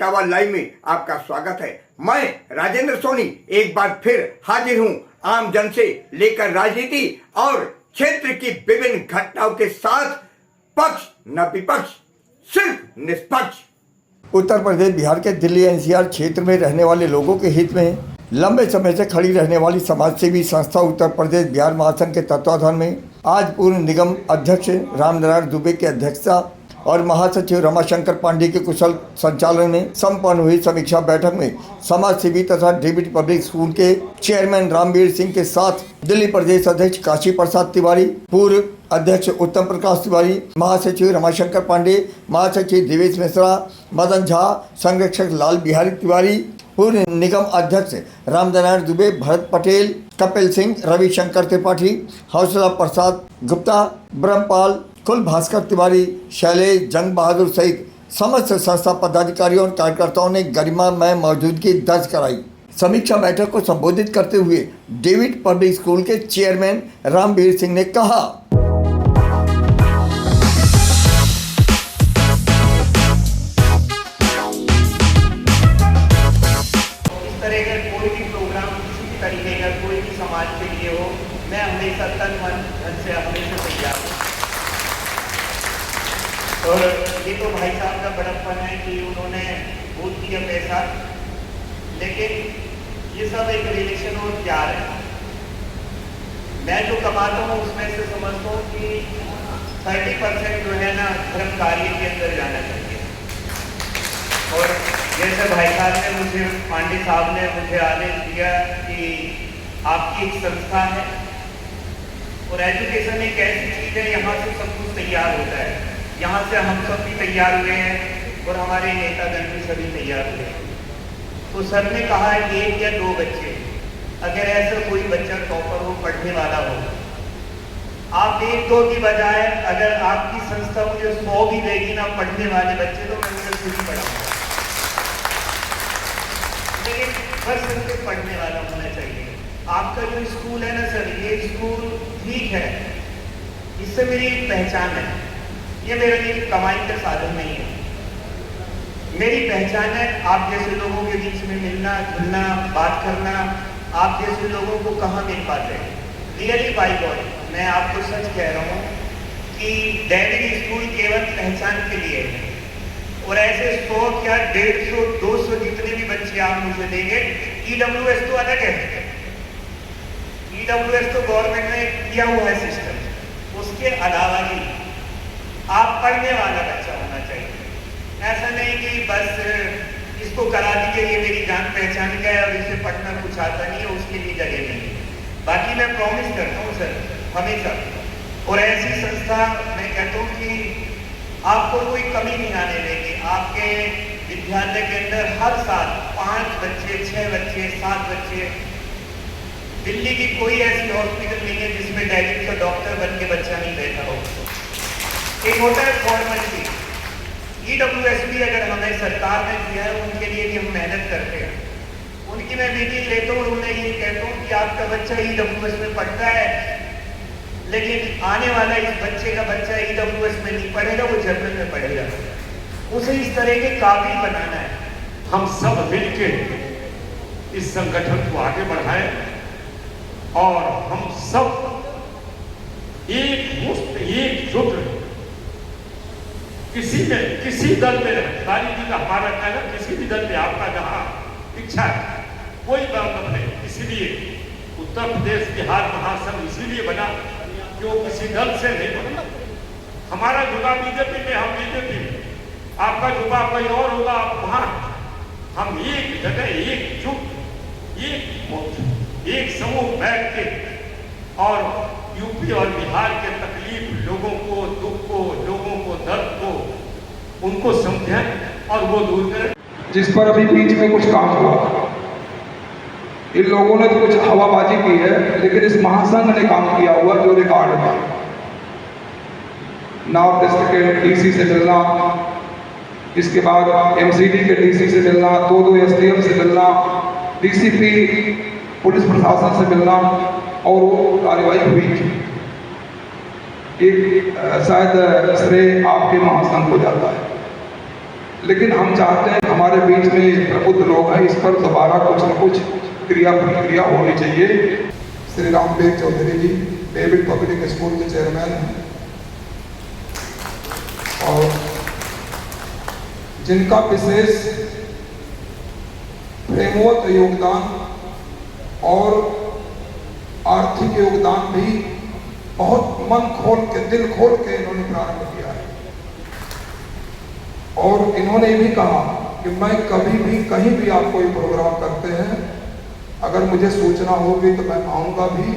सत्तावा live में आपका स्वागत है। मैं राजेंद्र सोनी एक बार फिर हाजिर हूं आम जन से लेकर राजनीति और क्षेत्र की विभिन्न घटनाओं के साथ, पक्ष न विपक्ष, सिर्फ निष्पक्ष। उत्तर प्रदेश बिहार के दिल्ली एनसीआर क्षेत्र में रहने वाले लोगों के हित में लंबे समय से खड़ी रहने वाली समाजसेवी संस्था उत्तर प्रदेश बिहार महासंघ के तत्वाधान में आज पूर्व निगम अध्यक्ष रामनारायण दुबे की अध्यक्षता और महासचिव रमाशंकर पांडे के कुशल संचालन में संपन्न हुई समीक्षा बैठक में समाज सेवी तथा डेविड पब्लिक स्कूल के चेयरमैन रामवीर सिंह के साथ दिल्ली प्रदेश अध्यक्ष काशी प्रसाद तिवारी, पूर्व अध्यक्ष उत्तम प्रकाश तिवारी, महासचिव रमाशंकर पांडे, महासचिव देवेश मिश्रा, मदन झा, संरक्षक लाल बिहारी तिवारी, पूर्व निगम अध्यक्ष रामनारायण दुबे, भरत पटेल, कपिल सिंह, रविशंकर त्रिपाठी, हौसला प्रसाद गुप्ता, ब्रह्मपाल, कुल भास्कर तिवारी, शैलेश, जंग बहादुर सहित समस्त संस्था पदाधिकारियों और कार्यकर्ताओं ने गरिमामय मौजूदगी दर्ज कराई। समीक्षा बैठक को संबोधित करते हुए डेविड पब्लिक स्कूल के चेयरमैन रामवीर सिंह ने कहा, इस तरह का कोई भी प्रोग्राम किसी भी तरीके का कोई भी समाज के लिए हो, मैं हमेशा तन मन धन से हमेशा तैयार हूँ। और ये तो भाई साहब का बड़प्पन है कि उन्होंने भूल दिया पैसा, लेकिन ये सब एक रिलेशन और प्यार है। मैं जो कमाता हूँ उसमें से समझता हूँ कि 30% जो है ना धर्म कार्य के अंदर जाना चाहिए। और जैसे भाई साहब ने मुझे, पांडे साहब ने मुझे आदेश दिया कि आपकी एक संस्था है और एजुकेशन एक ऐसी चीज़ है, यहाँ से सब कुछ तैयार होता है। यहाँ से हम सब भी तैयार हुए हैं और हमारे नेतागण भी सभी तैयार हुए हैं। तो सर ने कहा है 1 या 2 बच्चे, अगर ऐसा कोई बच्चा टॉपर हो, पढ़ने वाला हो, आप 1-2 की बजाय अगर आपकी संस्था मुझे 100 भी देगी ना पढ़ने वाले बच्चे, तो मैं उसे खुद ही पढ़ाऊंगा। लेकिन बस सिर्फ पढ़ने वाला होना चाहिए। आपका जो स्कूल है ना सर, ये स्कूल ठीक है, इससे मेरी पहचान है। ये मेरे लिए कमाई का साधन नहीं है, मेरी पहचान है आप जैसे लोगों के बीच में मिलना जुलना, बात करना। आप जैसे लोगों को कहाँ मिल पाते हैं? रियली बाई गॉड, मैं आपको सच कह रहा हूँ कि डेविड स्कूल केवल पहचान के लिए है। और ऐसे 100 क्या 150, 200 जितने भी बच्चे आप मुझे देंगे, EWS तो अलग है। EWS तो गवर्नमेंट ने किया हुआ है सिस्टम, उसके अलावा ही आप पढ़ने वाला बच्चा होना चाहिए। ऐसा नहीं कि बस इसको करा दीजिए, ये मेरी जान पहचान का है और इसे पढ़ना कुछ आता नहीं है, उसके लिए जगह नहीं है। बाकी मैं प्रॉमिस करता हूँ सर हमेशा, और ऐसी संस्था मैं कहता हूँ कि आपको कोई कमी नहीं आने देगी। आपके विद्यालय के अंदर हर साल 5 बच्चे, 6 बच्चे, 7 बच्चे, दिल्ली की कोई ऐसी हॉस्पिटल नहीं है जिसमें डेविड का डॉक्टर बन के बच्चा नहीं बैठा हो। एक होता है फॉर्मेलिटी। EWS भी अगर हमें सरकार ने दिया है, उनके लिए भी हम मेहनत करते हैं। उनकी मैं मीटिंग लेता हूँ, उन्हें ये कहता हूँ कि आपका बच्चा EWS में पढ़ता है, लेकिन आने वाला इस बच्चे का बच्चा EWS में नहीं पढ़ेगा, वो जनरल में पढ़ेगा। उसे इस तरह के काबिल बनाना है। हम सब मिलकर इस संगठन को आगे बढ़ाएं और हम सब एकजुट किसी दल में राजनीति का हमारा कहना, किसी भी दल में आपका जहां इच्छा है, कोई मतलब नहीं। इसलिए उत्तर प्रदेश बिहार महासंघ इसीलिए बना कि वो किसी दल से नहीं बना। हमारा जुड़ा बीजेपी में, हम बीजेपी में, आपका जुड़ा कोई और होगा, आप वहां। हम एक जगह एकजुट, एक समूह बैठ के और यूपी और बिहार के तकलीफ, लोगों को दुख को, लोगों को दर्द को, उनको समझें और वो दूर करें। जिस पर अभी बीच में कुछ काम हुआ, इन लोगों ने तो कुछ हवाबाजी की है, लेकिन इस महासंघ ने काम किया हुआ जो रिकॉर्ड है। नॉर्थ ईस्ट के डीसी से मिलना, इसके बाद एमसीडी के डीसी से मिलना, 2 एसडीएम से मिलना, डीसीपी पुलिस प्रशासन से मिलना, और वो कार्रवाई हुई। एक शायद श्रेय आपके महासंघ को जाता है। लेकिन हम चाहते हैं हमारे बीच में प्रबुद्ध लोग हैं, इस पर दोबारा कुछ न कुछ क्रिया प्रतिक्रिया होनी चाहिए। श्री रामदेव चौधरी जी डेविड पब्लिक स्कूल के चेयरमैन हैं और जिनका विशेष प्रेमवत योगदान और आर्थिक योगदान भी बहुत मन खोल के दिल खोल के इन्होंने प्रारंभ किया है। और इन्होंने भी कहा कि मैं कभी भी कहीं भी आप कोई प्रोग्राम करते हैं, अगर मुझे सूचना होगी तो मैं आऊँगा भी,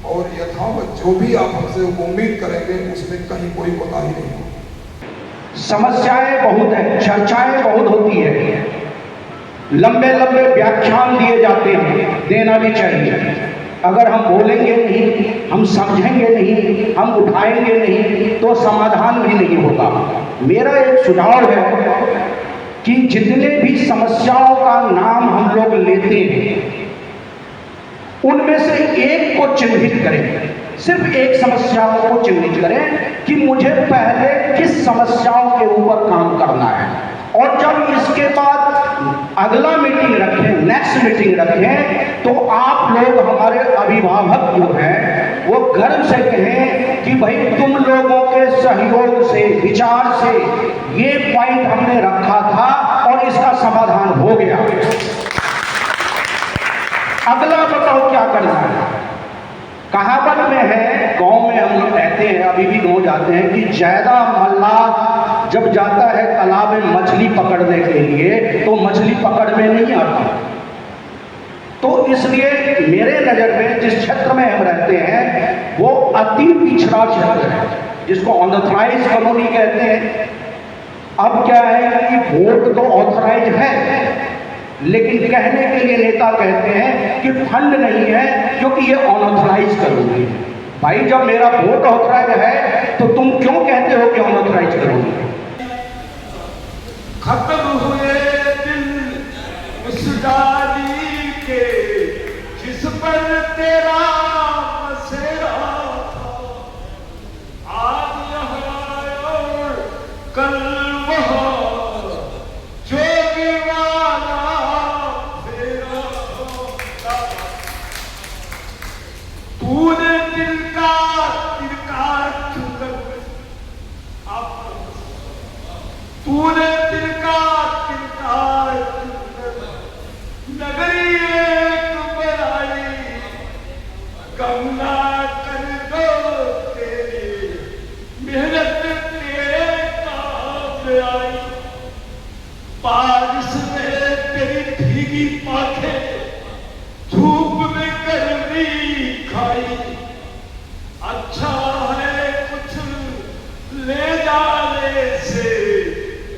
और यथावत जो भी आप हमसे उम्मीद करेंगे उसमें कहीं कोई कोताही नहीं होगी। समस्याएं बहुत हैं, चर्चाएं बहुत होती है, लंबे लंबे व्याख्यान दिए जाते हैं, देना भी चाहिए। अगर हम बोलेंगे नहीं, हम समझेंगे नहीं, हम उठाएंगे नहीं, तो समाधान भी नहीं होगा। मेरा एक सुझाव है कि जितने भी समस्याओं का नाम हम लोग लेते हैं उनमें से एक को चिन्हित करें, सिर्फ एक समस्या को चिन्हित करें कि मुझे पहले किस समस्याओं के ऊपर काम करना है, और जब इसके बाद अगला मीटिंग रखें, नेक्स्ट मीटिंग रखें, तो आप लोग हमारे अभिभावक जो हैं वो गर्व से कहें कि भाई तुम लोगों के सहयोग से, विचार से ये पॉइंट हमने रखा था और इसका समाधान हो गया। अगला बताओ क्या करना है। कहावत में है, गांव में हम लोग कहते हैं, अभी भी गांव जाते हैं, कि ज्यादा मल्लाह जब जाता है तालाब में मछली पकड़ने के लिए तो मछली पकड़ में नहीं आता। तो इसलिए मेरे नजर में जिस क्षेत्र में हम रहते हैं वो अति पिछड़ा क्षेत्र है, जिसको अनऑथराइज्ड कॉलोनी कहते हैं। अब क्या है कि वोट तो ऑथराइज है, लेकिन कहने के लिए नेता कहते हैं कि फंड नहीं है क्योंकि ये अनऑथराइज करोगे। भाई जब मेरा वोट ऑथराइज है तो तुम क्यों कहते हो कि अनऑथराइज करोगे? खत्म हुए दिन उस डाली के जिस पर तेरा बसेरा था, आज यहाँ और कल वहाँ जोगी वाला फेरा था। तूने दिल का तूने दिल का नगरी एक बनाई, कम ना कर दो तेरी मेहनत तेरे काम आई। बारिश में तेरी भीगी पाखें धूप में गर्मी खाई, अच्छा है कुछ ले जाने से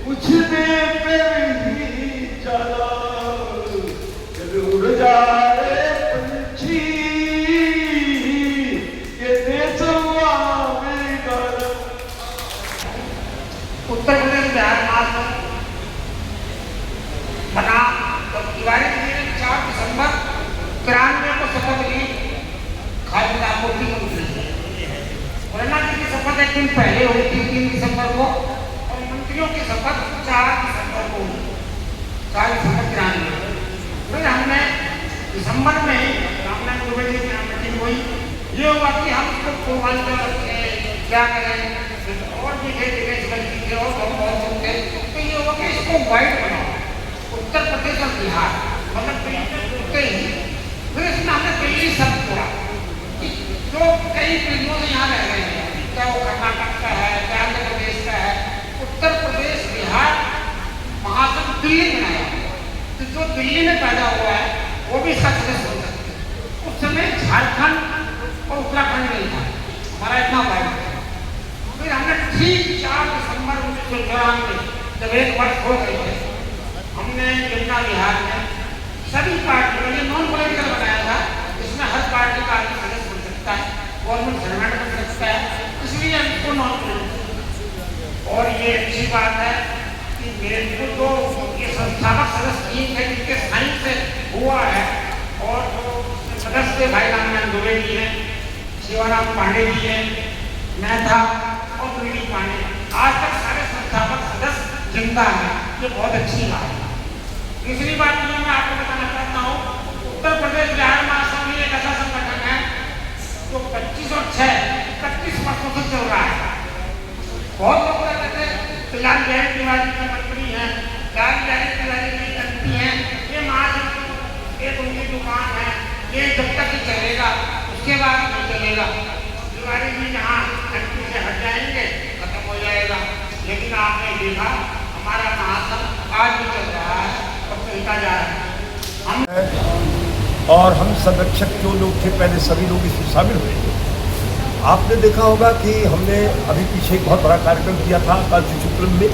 कुछ दे कर ही चला, जरूर जाए पंछी ये देश में गरम। उत्तर प्रदेश बिहार महासंघ बना तो तिवारी जी ने 4 दिसंबर 93 को शपथ ली खाद्य आपूर्ति मंत्री। मुरैना जी की शपथ एक दिन पहले हुई थी 3 दिसंबर को, और मंत्रियों की शपथ 4 दिसंबर को हुई, 4 दिसंबर 93। फिर हमने दिसंबर में ही रामनाथ दुबे जी की मीटिंग हुई। ये हुआ कि हम इसको पूर्वांचल रखें, क्या करें, और भी थे और बहुत सुनते, तो ये हुआ कि इसको वाइड बनाओ, उत्तर प्रदेश और बिहार, मतलब दिल्ली ही। फिर इसमें हमने दिल्ली शब्द जोड़ा कि जो कई पीढ़ियों से यहाँ रह रहे हैं, चाहे वो कर्नाटक का है, चाहे आंध्र प्रदेश का है, उत्तर प्रदेश बिहार महासंघ दिल्ली में आया। तो जो दिल्ली में पैदा हुआ है वो भी सक्सेस हो सकते हैं। उस समय झारखंड और उत्तराखंड नहीं था, हमारा इतना वाइड था। फिर हमने ठीक 4 दिसंबर 1994 में जब 1 वर्ष हो गए थे, हमने यमुना विहार में सभी पार्टी को, ये नॉन पॉलिटिकल बनाया था, इसमें हर पार्टी का आदमी सदस्य बन सकता है, गवर्नमेंट सर्वेंट बन सकता है, इसलिए हम इसको नॉन पॉलिटिकल। और ये अच्छी बात है कि मेरे को तो ये संस्थापक सदस्य 3 है जिनके साइन से हुआ है, और जो सदस्य भाई रामनाथ दुबे जी हैं, शिवराम पांडे जी हैं, मैं था और प्रीति पांडे। आज तक सारे संस्थापक सदस्य जिंदा हैं। ये बहुत अच्छी बात है। तीसरी बात जो मैं आपको बताना चाहता हूँ, उत्तर प्रदेश बिहार महासंघ एक ऐसा संगठन है जो 25 और 6 31 वर्षों से चल रहा है। बहुत लोग कहते थे कि लाल बिहारी तिवारी के मंत्री हैं, लाल बिहारी तिवारी की एमपी हैं, ये महासंघ एक उनकी दुकान है, ये जब तक ही चलेगा उसके बाद नहीं चलेगा। तिवारी जी जहाँ एमपी से हट जाएंगे खत्म हो जाएगा। लेकिन आपने देखा हमारा महासंघ आज भी चल रहा है और चलता जा रहा है। और हम संरक्षक जो लोग थे पहले सभी लोग इसमें शामिल हुए। आपने देखा होगा कि हमने अभी पीछे एक बहुत बड़ा कार्यक्रम किया था कल शिशुक्रम में,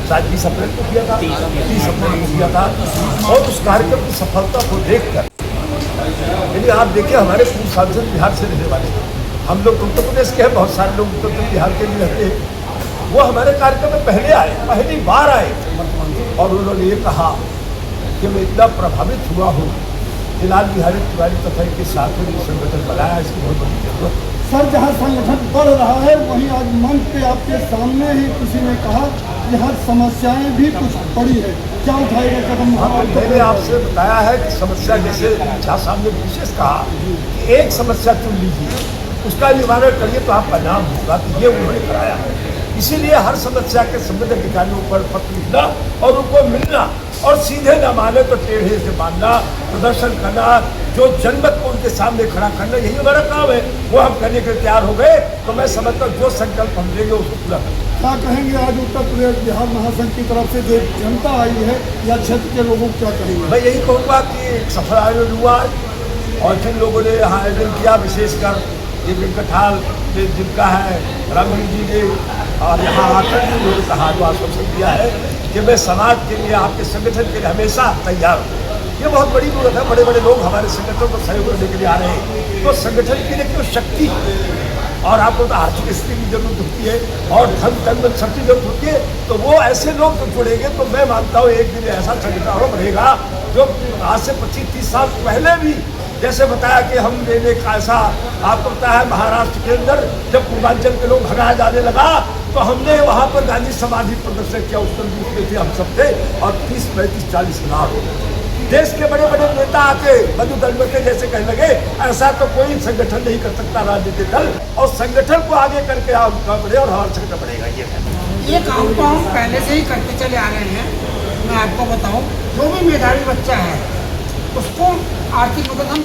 शायद 20 अप्रैल को किया था, 30 अप्रैल को किया था। और उस कार्यक्रम की सफलता को देखकर यदि आप देखिए हमारे पूर्व सांसद बिहार से रहने वाले, हम लोग उत्तर प्रदेश के हैं, बहुत सारे लोग उत्तर प्रदेश बिहार के भी रहते हैं, वो हमारे कार्यक्रम में पहले आए, पहली बार आए और उन्होंने ये कहा कि मैं इतना प्रभावित हुआ हूँ कि लाल बिहारी तिवारी तथा इनके साथ में संगठन बनाया, इसकी बहुत बड़ी जरूरत है। सर, जहाँ संगठन बढ़ रहा है वहीं आज मंच पे आपके सामने ही किसी ने कहा कि हर समस्याएं भी कुछ बड़ी है, क्या उठाएगा कदम? मैंने आपसे बताया है कि समस्या, जैसे झा साहब ने विशेष कहा कि एक समस्या चुन लीजिए, उसका निवारण करिए तो आपका नाम होगा, तो ये उन्होंने कराया है। इसीलिए हर समस्या के संबंधित अधिकारियों पर पत्र लिखना और उनको मिलना और सीधे न माने तो टेढ़े से मानना, प्रदर्शन करना, जो जनमत को उनके सामने खड़ा करना, यही हमारा काम है। वो हम करने के लिए तैयार हो गए तो मैं समझता हूँ जो संकल्प हम लेंगे उसको पूरा करेंगे। क्या कहेंगे आज उत्तर प्रदेश बिहार महासंघ की तरफ से जो जनता आई है या क्षेत्र के लोगों को क्या कहेंगे? मैं यही कहूँगा कि एक सफल आयोजन हुआ और जिन लोगों ने यहाँ आयोजन किया, विशेषकर ये वेंकटहाल जिनका है रामवीर जी ने, और यहाँ आकर भी उन्होंने कहा, जो आश्वासन दिया है कि मैं समाज के लिए, आपके संगठन के लिए हमेशा तैयार हूँ। ये बहुत बड़ी जरूरत है, बड़े बड़े लोग हमारे संगठन को सहयोग करने के लिए आ रहे हैं, तो संगठन के लिए क्यों शक्ति और आपको तो आर्थिक स्थिति की जरूरत होती है और धन तन शक्ति जरूरत होती है, तो वो ऐसे लोग तो जुड़ेंगे तो मैं मानता हूँ एक दिन ऐसा संगठन और बनेगा जो आज से 25-30 साल पहले भी, जैसे बताया कि हम लेने का ऐसा आपको पता है, महाराष्ट्र के अंदर जब पूर्वांचल के लोग भगाया जाने लगा तो हमने वहाँ पर गांधी समाधि प्रदर्शन किया, उस तरह में थे हम सब थे, और 30-35-40 हजार हो गए। देश के बड़े बड़े नेता आके मधु दलमते जैसे कहने लगे ऐसा तो कोई संगठन नहीं कर सकता राजनीतिक दल, और संगठन को आगे करके आप बढ़े और हमारा संगठन बढ़ेगा। ये काम तो हम पहले से ही करते चले आ रहे हैं। मैं आपको बताऊं, जो भी मेधावी बच्चा है उसको आर्थिक मदद हम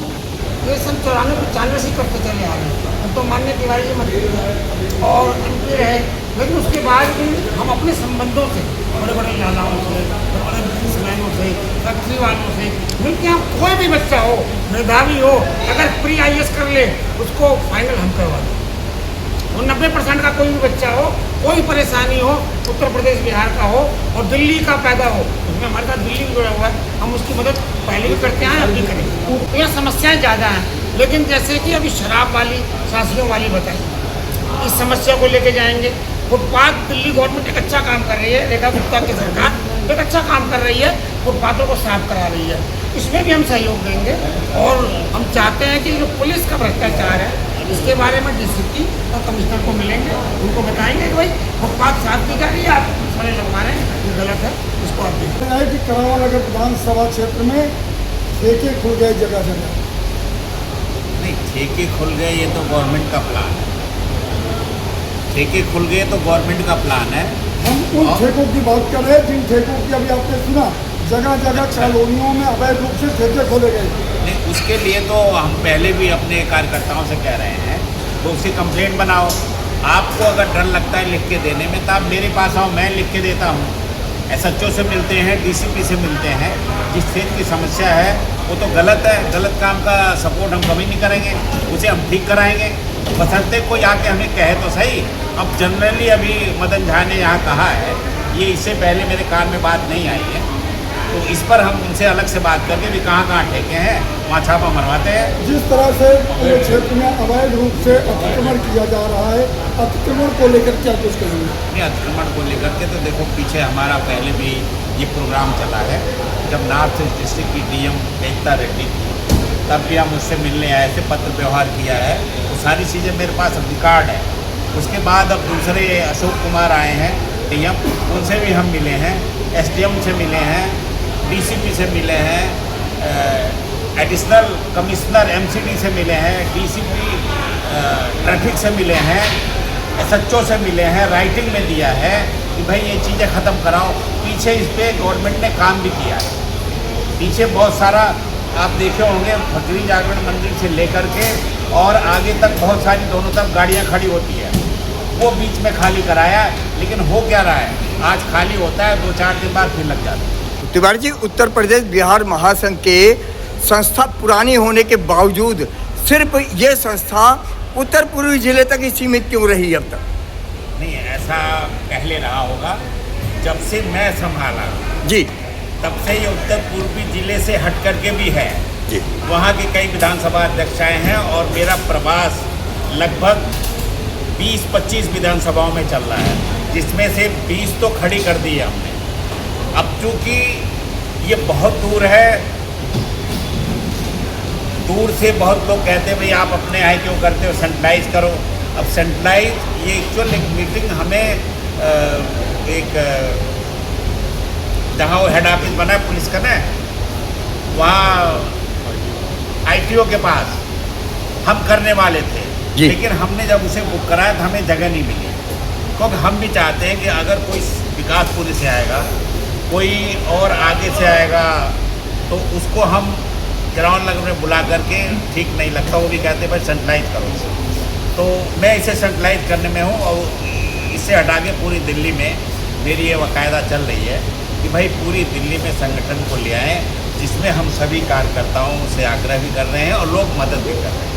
ये सब 94-95 से करते चले आ रहे हैं। हम तो माननीय तिवारी जी मंत्री और एमपी रहे, लेकिन उसके बाद भी हम अपने संबंधों से, बड़े बड़े लालाओं से, बड़े बड़े बिजनेसमैनों से, फैक्ट्री वालों से मिलकर हम, कोई भी बच्चा हो, मेधावी हो, अगर प्री IAS कर ले उसको फाइनल हम करवा दें। और 90% का कोई भी बच्चा हो, कोई परेशानी हो, उत्तर प्रदेश बिहार का हो और दिल्ली का पैदा हो, उसमें हमारे साथ दिल्ली भी जुड़ा हुआ है, हम उसकी मदद पहले भी करते हैं, अब भी करेंगे। तो यह समस्याएं ज़्यादा हैं, लेकिन जैसे कि अभी शराब वाली, शासियों वाली बताई, इस समस्या को लेके जाएंगे। फुटपाथ, दिल्ली गवर्नमेंट एक अच्छा काम कर रही है, रेखा गुप्ता की सरकार एक अच्छा काम कर रही है, फुटपाथों को साफ करा रही है, इसमें भी हम सहयोग देंगे। और हम चाहते हैं कि जो पुलिस का भ्रष्टाचार है इसके बारे में DCP और कमिश्नर को मिलेंगे, उनको बताएंगे कि भाई फुटपाथ साफ की जा रही है, आप सारे लगवा रहे हैं, ये गलत है, इसको आप देखें। है कि करावा नगर विधानसभा क्षेत्र में ठेके खुल गए जगह जगह। नहीं, ठेके खुल गए ये तो गवर्नमेंट का प्लान है, ठेके खुल गए तो गवर्नमेंट का प्लान है। हम उन ठेकों की बात कर रहे हैं जिन ठेकों की अभी आपने सुना जगह जगह कॉलोनियों में अवैध रूप से ठेके खोले गए। नहीं, उसके लिए तो हम पहले भी अपने कार्यकर्ताओं से कह रहे हैं तो उसकी कंप्लेंट बनाओ। आपको अगर डर लगता है लिख के देने में तो आप मेरे पास आओ, मैं लिख के देता हूँ। SHO से मिलते हैं, DCP से मिलते हैं, जिस क्षेत्र की समस्या है वो तो गलत है, गलत काम का सपोर्ट हम कभी नहीं करेंगे, उसे हम ठीक कराएंगे, बशर्ते कोई आके हमें कहे तो सही। अब जनरली अभी मदन झा ने यहाँ कहा है, ये इससे पहले मेरे कान में बात नहीं आई है, तो इस पर हम उनसे अलग से बात करके भी कहाँ ठेके हैं वहाँ छापा मरवाते हैं। जिस तरह से पूरे क्षेत्र में अवैध रूप से अतिक्रमण किया जा रहा है, अतिक्रमण को लेकर क्या कुछ करेंगे? नहीं, अतिक्रमण को लेकर के तो देखो पीछे हमारा पहले भी ये प्रोग्राम चला है, जब नॉर्थ ईस्ट डिस्ट्रिक्ट की DM एकता रेड्डी तब भी हम उससे मिलने आए थे, पत्र व्यवहार किया है, वो सारी चीज़ें मेरे पास रिकॉर्ड है। उसके बाद अब दूसरे अशोक कुमार आए हैं, डीएम, उनसे भी हम मिले हैं, एसडीएम से मिले हैं, डीसीपी से मिले हैं, एडिशनल कमिश्नर एमसीडी से मिले हैं, डीसीपी ट्रैफिक से मिले हैं, एसएचओ से मिले हैं, राइटिंग में दिया है कि भाई ये चीज़ें ख़त्म कराओ। पीछे इस पर गवर्नमेंट ने काम भी किया है। पीछे बहुत सारा आप देखे होंगे, फकरी जागरण मंदिर से लेकर के और आगे तक बहुत सारी दोनों तरफ गाड़ियाँ खड़ी होती है, वो बीच में खाली कराया। लेकिन हो क्या रहा है, आज खाली होता है, 2-4 दिन बाद फिर लग जाता है। तिवारी जी, उत्तर प्रदेश बिहार महासंघ के संस्था पुरानी होने के बावजूद सिर्फ ये संस्था उत्तर पूर्वी जिले तक ही सीमित क्यों रही अब तक? नहीं, ऐसा पहले रहा होगा। जब से मैं संभाला जी, तब से ये उत्तर पूर्वी जिले से हट करके भी है जी। वहाँ की कई विधानसभा अध्यक्षाएँ हैं और मेरा प्रवास लगभग 20-25 विधानसभाओं में चल रहा है, जिसमें से 20 तो खड़ी कर दी है हमने। अब चूँकि ये बहुत दूर है, दूर से बहुत लोग कहते हैं भाई आप अपने यहाँ क्यों करते हो, सेंट्रलाइज करो। अब सेंट्रलाइज ये एक्चुअल एक मीटिंग हमें जहाँ वो हेड ऑफिस बना है पुलिस का ना, वहाँ आईटीओ के पास हम करने वाले थे, लेकिन हमने जब उसे बुक कराया तो हमें जगह नहीं मिली। क्योंकि हम भी चाहते हैं कि अगर कोई विकासपुरी से आएगा, कोई और आगे से आएगा, तो उसको हम ग्राउंड लेवल में बुला करके ठीक नहीं लगता, वो भी कहते हैं भाई सेंट्रलाइज करो इसे। तो मैं इसे सेंट्रलाइज करने में हूँ और इसे हटा के पूरी दिल्ली में मेरी ये बाकायदा चल रही है कि भाई पूरी दिल्ली में संगठन को ले आएँ, जिसमें हम सभी कार्यकर्ताओं से आग्रह भी कर रहे हैं और लोग मदद भी कर रहे हैं।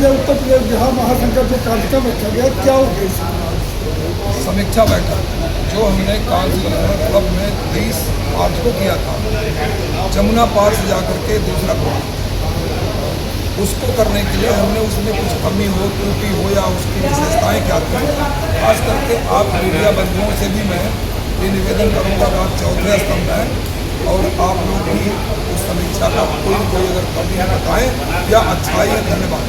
उत्तर प्रदेश बिहार महासंघ का जो कार्यक्रम रखा गया, क्या उद्देश्य? समीक्षा बैठक जो हमने कांग्रेस क्लब में 23 मार्च को किया था, जमुना पार से जाकर के दूसरा प्रोग्राम, उसको करने के लिए हमने उसमें कुछ कमी हो, त्रुटि हो या उसकी विशेषताएँ क्या थी, खास करके आप मीडिया बंधुओं से भी मैं ये निवेदन करूँगा कि आप चौथे स्तंभ हैं और आप लोग भी उस समीक्षा का कोई अगर कमी है बताएं या अच्छाई है। धन्यवाद।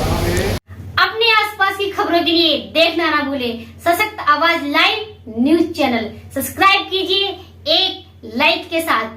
अपने आसपास की खबरों के लिए देखना ना भूलें सशक्त आवाज लाइव न्यूज चैनल। सब्सक्राइब कीजिए एक लाइक के साथ।